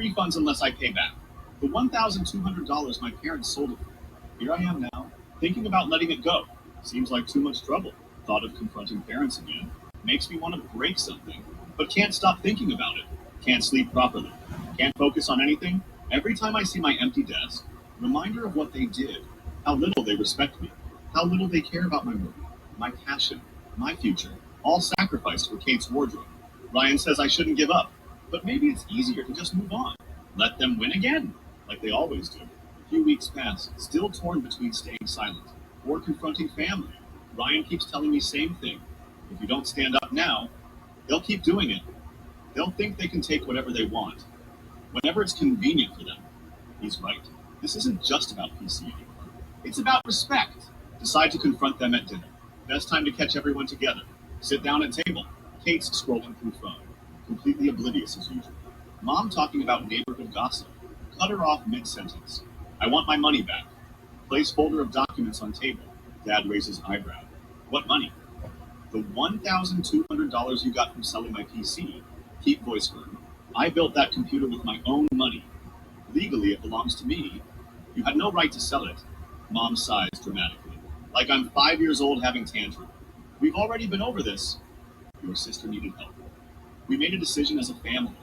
refunds unless I pay back. The $1,200 my parents sold it for. Here I am now, thinking about letting it go. Seems like too much trouble. Thought of confronting parents again. Makes me want to break something, but can't stop thinking about it. Can't sleep properly. Can't focus on anything. Every time I see my empty desk, reminder of what they did, how little they respect me, how little they care about my work, my passion, my future, all sacrificed for Kate's wardrobe. Ryan says I shouldn't give up, but maybe it's easier to just move on. Let them win again, like they always do. A few weeks pass, still torn between staying silent or confronting family. Ryan keeps telling me same thing. If you don't stand up now, they'll keep doing it. They'll think they can take whatever they want, whenever it's convenient for them. He's right. This isn't just about PC anymore. It's about respect. Decide to confront them at dinner. Best time to catch everyone together. Sit down at table. Kate's scrolling through phone, completely oblivious as usual. Mom talking about neighborhood gossip. Cut her off mid-sentence. I want my money back. Place folder of documents on table. Dad raises eyebrow. What money? The $1,200 you got from selling my PC. Keep voice firm. I built that computer with my own money. Legally, it belongs to me. You had no right to sell it. Mom sighs dramatically, like I'm 5 years old having tantrum. We've already been over this. Your sister needed help. We made a decision as a family.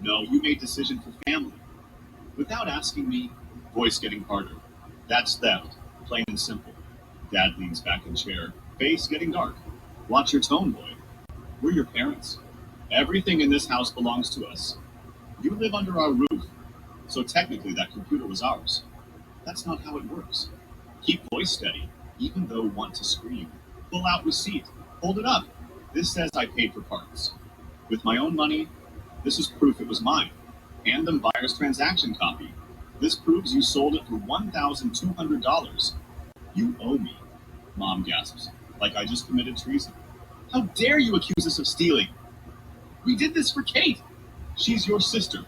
No, you made decision for family. Without asking me, voice getting harder. That's theft, plain and simple. Dad leans back in chair, face getting dark. Watch your tone, boy. We're your parents. Everything in this house belongs to us. You live under our roof, so technically that computer was ours. That's not how it works. Keep voice steady, even though want to scream. Pull out receipt. Hold it up. This says I paid for parts. With my own money, this is proof it was mine. Hand them buyer's transaction copy. This proves you sold it for $1,200. You owe me, Mom gasps, like I just committed treason. How dare you accuse us of stealing? We did this for Kate. She's your sister.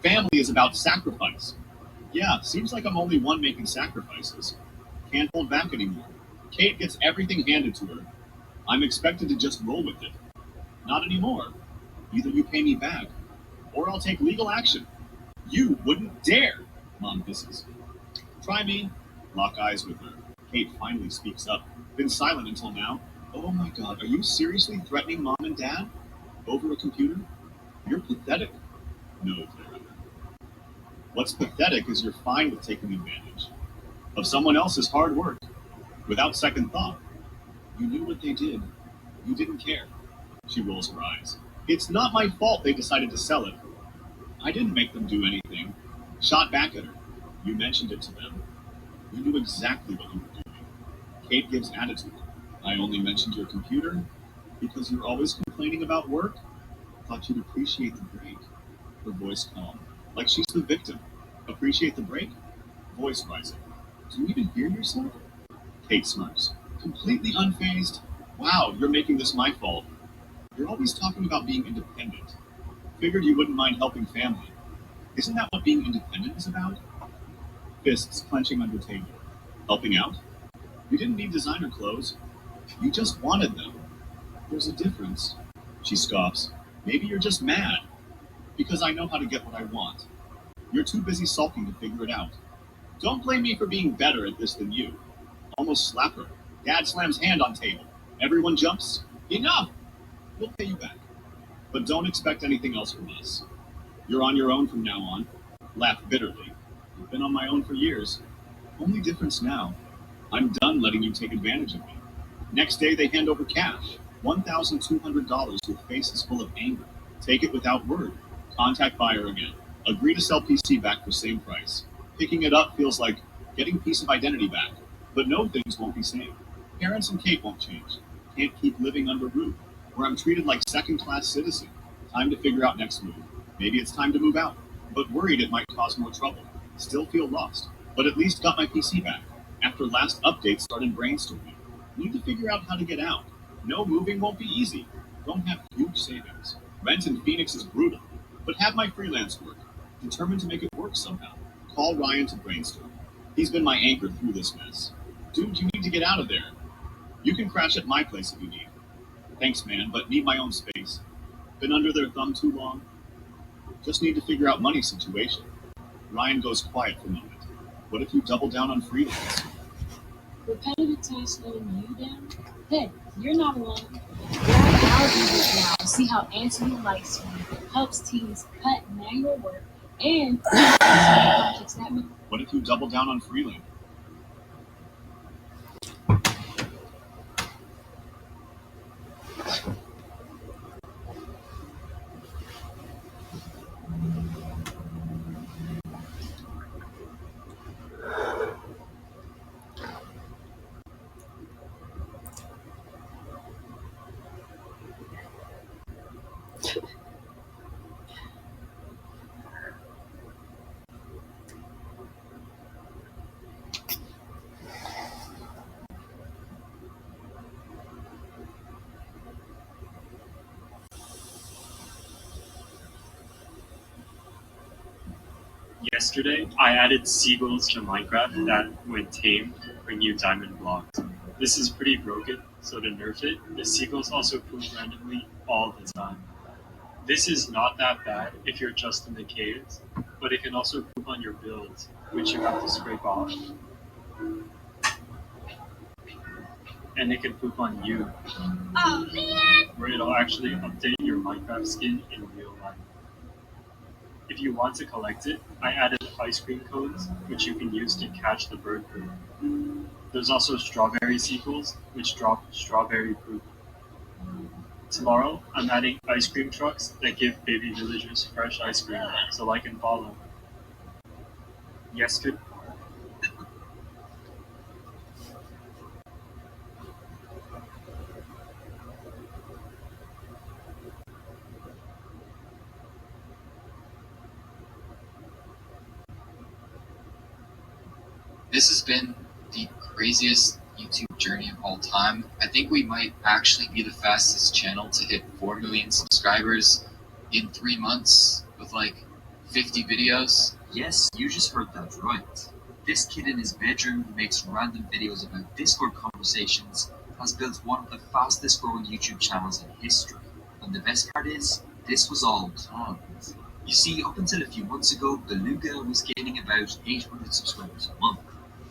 Family is about sacrifice. Yeah, seems like I'm only one making sacrifices. Can't hold back anymore. Kate gets everything handed to her. I'm expected to just roll with it. Not anymore. Either you pay me back, or I'll take legal action. You wouldn't dare, Mom hisses. Try me. Lock eyes with her. Kate finally speaks up. Been silent until now. Oh my God, are you seriously threatening Mom and Dad? Over a computer? You're pathetic. No, Clara. What's pathetic is you're fine with taking advantage of someone else's hard work without second thought. You knew what they did. You didn't care. She rolls her eyes. It's not my fault they decided to sell it. I didn't make them do anything. Shot back at her. You mentioned it to them. You knew exactly what you were doing. Kate gives attitude. I only mentioned your computer because you're always complaining about work. Thought you'd appreciate the break. Her voice calm, like she's the victim. Appreciate the break? Voice rising. Do you even hear yourself? Kate smirks. Completely unfazed. Wow, you're making this my fault. You're always talking about being independent. Figured you wouldn't mind helping family. Isn't that what being independent is about? Fists clenching under table. Helping out? You didn't need designer clothes. You just wanted them. There's a difference. She scoffs. Maybe you're just mad. Because I know how to get what I want. You're too busy sulking to figure it out. Don't blame me for being better at this than you. Almost slap her. Dad slams hand on table. Everyone jumps. Enough! We'll pay you back. But don't expect anything else from us. You're on your own from now on. Laugh bitterly. I've been on my own for years. Only difference now. I'm done letting you take advantage of me. Next day they hand over cash. $1,200 with faces full of anger. Take it without word. Contact buyer again. Agree to sell PC back for same price. Picking it up feels like getting piece of identity back. But no, things won't be same. Parents and Kate won't change. Can't keep living under roof, where I'm treated like second-class citizen. Time to figure out next move. Maybe it's time to move out, but worried it might cause more trouble. Still feel lost, but at least got my PC back. After last update started brainstorming. Need to figure out how to get out. No, moving won't be easy. Don't have huge savings. Rent in Phoenix is brutal, but have my freelance work. Determined to make it work somehow. Call Ryan to brainstorm. He's been my anchor through this mess. Dude, you need to get out of there. You can crash at my place if you need. Thanks, man, but need my own space. Been under their thumb too long. Just need to figure out money situation. Ryan goes quiet for a moment. What if you double down on freelance? Repetitive tasks slowing you down? Hey, you're not alone. Grab our videos now. See how Anthony Lightsman helps teams cut manual work and projects that matter. What if you double down on freelance? Yesterday, I added seagulls to Minecraft that, when tamed, bring you diamond blocks. This is pretty broken, so to nerf it, the seagulls also poop randomly all the time. This is not that bad if you're just in the caves, but it can also poop on your builds, which you have to scrape off. And it can poop on you, Oh man! where it'll actually update your Minecraft skin in real life. If you want to collect it, I added ice cream cones, which you can use to catch the bird poop. There's also strawberry sequels, which drop strawberry poop. Tomorrow, I'm adding ice cream trucks that give baby villagers fresh ice cream, so I can follow. Yesterday, This has been the craziest YouTube journey of all time. I think we might actually be the fastest channel to hit 4 million subscribers in 3 months with like 50 videos. Yes, you just heard that right. This kid in his bedroom who makes random videos about Discord conversations has built one of the fastest growing YouTube channels in history. And the best part is, this was all planned. You see, up until a few months ago, Beluga was gaining about 800 subscribers a month.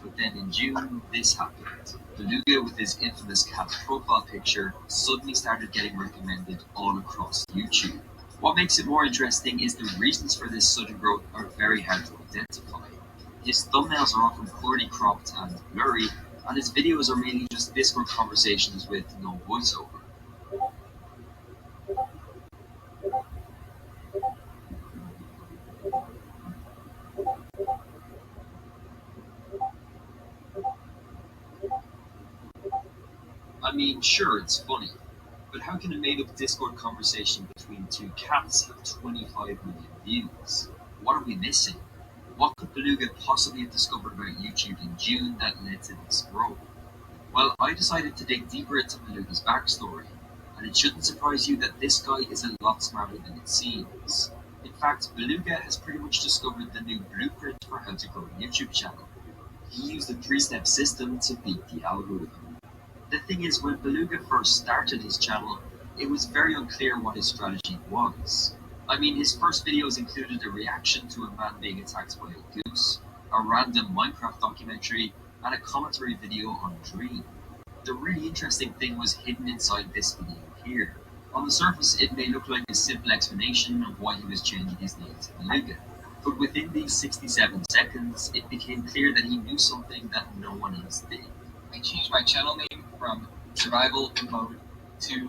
But then in June, this happened. Beluga, with his infamous cat profile picture, suddenly started getting recommended all across YouTube. What makes it more interesting is the reasons for this sudden growth are very hard to identify. His thumbnails are often poorly cropped and blurry, and his videos are mainly just Discord conversations with no voiceover. I mean, sure, it's funny, but how can a made-up Discord conversation between two cats have 25 million views? What are we missing? What could Beluga possibly have discovered about YouTube in June that led to this growth? Well, I decided to dig deeper into Beluga's backstory, and it shouldn't surprise you that this guy is a lot smarter than it seems. In fact, Beluga has pretty much discovered the new blueprint for how to grow a YouTube channel. He used a 3-step system to beat the algorithm. The thing is, when Beluga first started his channel, it was very unclear what his strategy was. I mean, his first videos included a reaction to a man being attacked by a goose, a random Minecraft documentary, and a commentary video on Dream. The really interesting thing was hidden inside this video here. On the surface, it may look like a simple explanation of why he was changing his name to Beluga, but within these 67 seconds, it became clear that he knew something that no one else did. I changed my channel name from Survival Mode to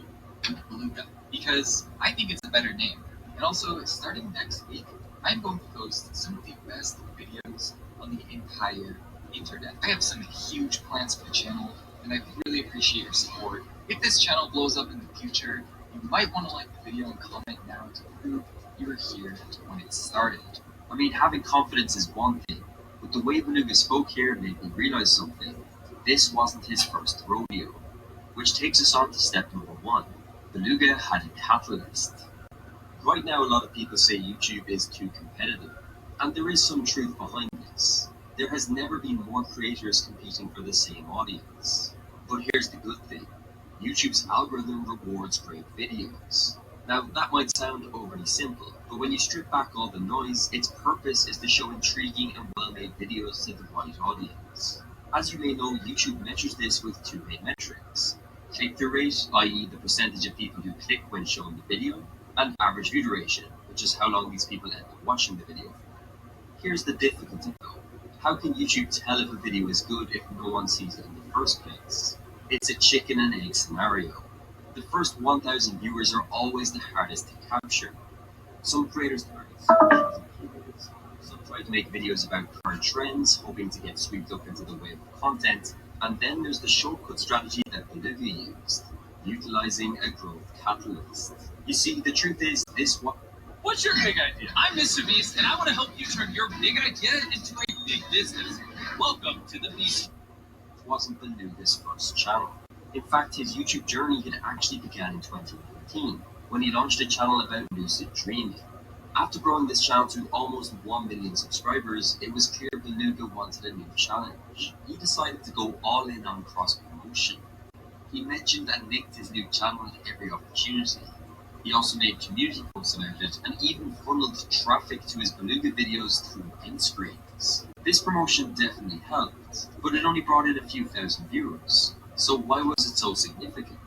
Beluga because I think it's a better name. And also, starting next week, I'm going to post some of the best videos on the entire internet. I have some huge plans for the channel, and I really appreciate your support. If this channel blows up in the future, you might want to like the video and comment now to prove you were here when it started. I mean, having confidence is one thing, but the way Beluga spoke here made me realize something. This wasn't his first rodeo. Which takes us on to step number 1. Beluga had a catalyst. Right now, a lot of people say YouTube is too competitive, and there is some truth behind this. There has never been more creators competing for the same audience. But here's the good thing. YouTube's algorithm rewards great videos. Now, that might sound overly simple, but when you strip back all the noise, its purpose is to show intriguing and well-made videos to the right audience. As you may know, YouTube measures this with two main metrics: click-through rate, i.e. the percentage of people who click when shown the video, and average view duration, which is how long these people end up watching the video for. Here's the difficulty though. How can YouTube tell if a video is good if no one sees it in the first place? It's a chicken and egg scenario. The first 1,000 viewers are always the hardest to capture. Some creators target searches and keywords. Some try to make videos about current trends, hoping to get swept up into the wave of content. And then there's the shortcut strategy that Bolivia used, utilizing a growth catalyst. You see, the truth is, What's your big idea? I'm Mr. Beast, and I want to help you turn your big idea into a big business. Welcome to the Beast. wasn't Beluga's first channel. In fact, his YouTube journey had actually begun in 2019, when he launched a channel about lucid dreaming. After growing this channel to almost 1 million subscribers, it was clear Beluga wanted a new challenge. He decided to go all in on cross-promotion. He mentioned and nicked his new channel at every opportunity. He also made community posts about it and even funneled traffic to his Beluga videos through end screens. This promotion definitely helped, but it only brought in a few thousand viewers. So why was it so significant?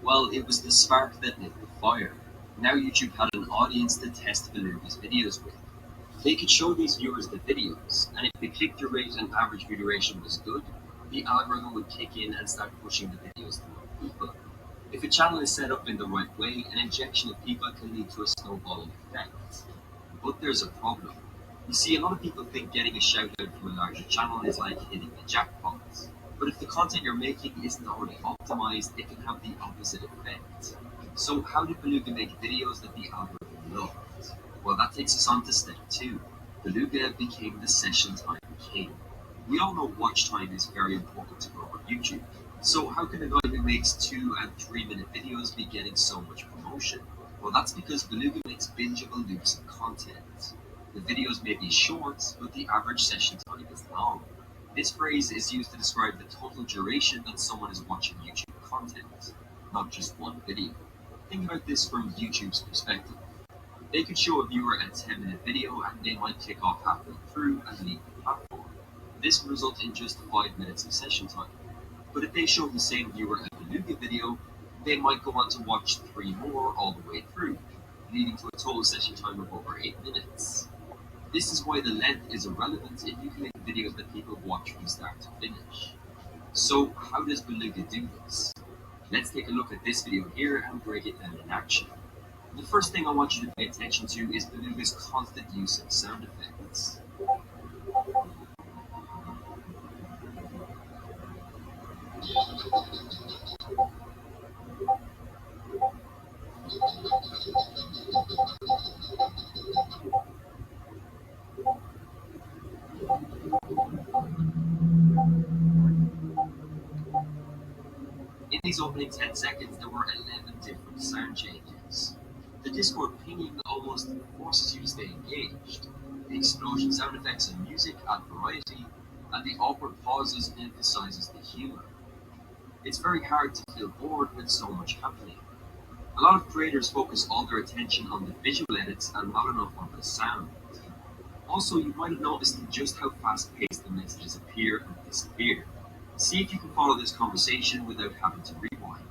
Well, it was the spark that lit the fire. Now YouTube had an audience to test Beluga's videos with. They could show these viewers the videos, and if the click-through rate and average view duration was good, the algorithm would kick in and start pushing the videos to more people. If a channel is set up in the right way, an injection of people can lead to a snowballing effect. But there's a problem. You see, a lot of people think getting a shout out from a larger channel is like hitting the jackpot. But if the content you're making isn't already optimized, it can have the opposite effect. So how did Beluga make videos that the algorithm loved? Well, that takes us on to step 2. Beluga became the session time king. We all know watch time is very important to grow on YouTube. So how can a guy who makes 2 and 3 minute videos be getting so much promotion? Well, that's because Beluga makes bingeable loops of content. The videos may be short, but the average session time is long. This phrase is used to describe the total duration that someone is watching YouTube content, not just one video. Think about this from YouTube's perspective. They could show a viewer a 10-minute video and they might click off halfway through and leave the platform. This would result in just 5 minutes of session time. But if they show the same viewer a Beluga video, they might go on to watch 3 more all the way through, leading to a total session time of over 8 minutes. This is why the length is irrelevant if you can make videos that people watch from start to finish. So how does Beluga do this? Let's take a look at this video here and break it down in action. The first thing I want you to pay attention to is Beluga's constant use of sound effects. In these opening 10 seconds, there were 11 different sound changes. The Discord pinging almost forces you to stay engaged. The explosion sound effects and music add variety, and the awkward pauses emphasizes the humor. It's very hard to feel bored with so much happening. A lot of creators focus all their attention on the visual edits and not enough on the sound. Also, you might have noticed just how fast-paced the messages appear and disappear. See if you can follow this conversation without having to rewind.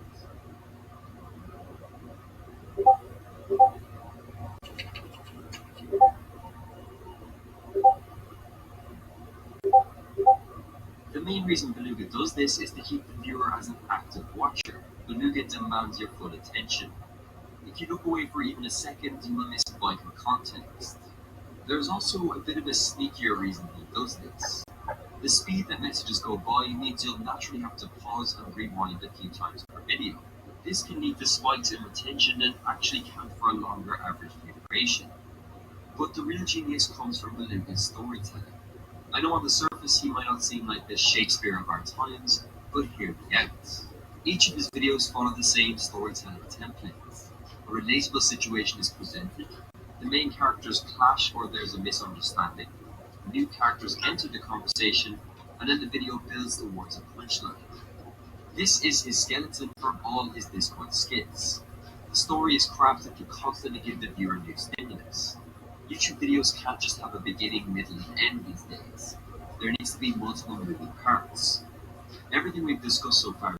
The main reason Beluga does this is to keep the viewer as an active watcher. Beluga demands your full attention. If you look away for even a second, you will miss vital context. There's also a bit of a sneakier reason he does this. The speed that messages go by means you'll naturally have to pause and rewind a few times per video. This can lead to spikes in retention and actually count for a longer average view duration. But the real genius comes from Beluga's storytelling. I know on the surface he might not seem like the Shakespeare of our times, but hear me out. Each of his videos follow the same storytelling template. A relatable situation is presented, the main characters clash or there's a misunderstanding, new characters enter the conversation, and then the video builds towards a punchline. This is his skeleton for all his Discord skits. story is crafted to constantly give the viewer new stimulus. YouTube videos can't just have a beginning, middle, and end these days. There needs to be multiple moving parts. Everything we've discussed so far